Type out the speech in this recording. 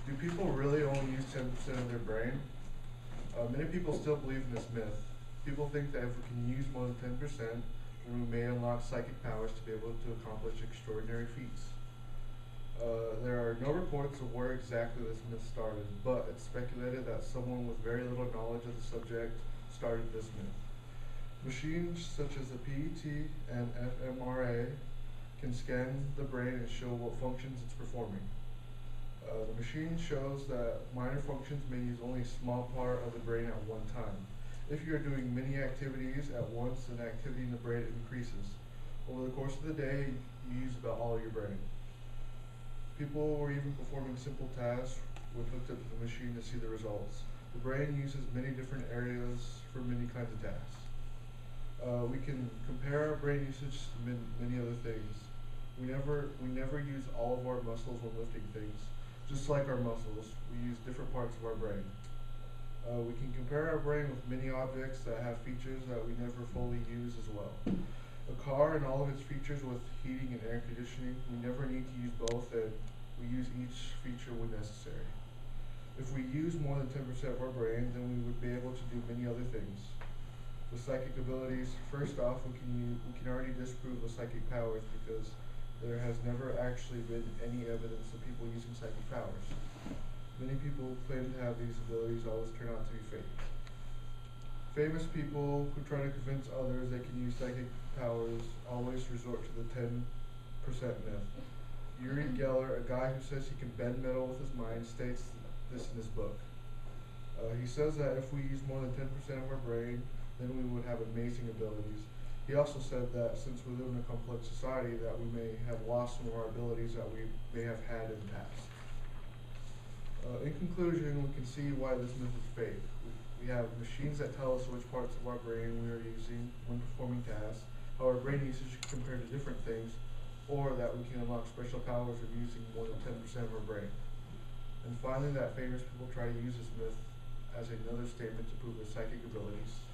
Do people really only use 10% of their brain? Many people still believe in this myth. People think that if we can use more than 10%, then we may unlock psychic powers to be able to accomplish extraordinary feats. There are no reports of where exactly this myth started, but it's speculated that someone with very little knowledge of the subject started this myth. Machines such as the PET and fMRI can scan the brain and show what functions it's performing. The machine shows that minor functions may use only a small part of the brain at one time. If you're doing many activities at once, then activity in the brain increases. Over the course of the day, you use about all of your brain. People were even performing simple tasks when hooked up to the machine to see the results. The brain uses many different areas for many kinds of tasks. We can compare our brain usage to many other things. We never use all of our muscles when lifting things. Just like our muscles, we use different parts of our brain. We can compare our brain with many objects that have features that we never fully use as well. A car and all of its features with heating and air conditioning, we never need to use both, and we use each feature when necessary. If we use more than 10% of our brain, then we would be able to do many other things. With psychic abilities, first off, we can already disprove the psychic powers because there has never actually been any evidence of people using psychic powers. Many people who claim to have these abilities always turn out to be fake. Famous people who try to convince others they can use psychic powers always resort to the 10% myth. Uri Geller, a guy who says he can bend metal with his mind, states this in his book. He says that if we use more than 10% of our brain, then we would have amazing abilities. He also said that since we live in a complex society, that we may have lost some of our abilities that we may have had in the past. In conclusion, we can see why this myth is fake. We have machines that tell us which parts of our brain we are using when performing tasks, how our brain usage compared to different things, or that we can unlock special powers of using more than 10% of our brain. And finally, that famous people try to use this myth as another statement to prove their psychic abilities.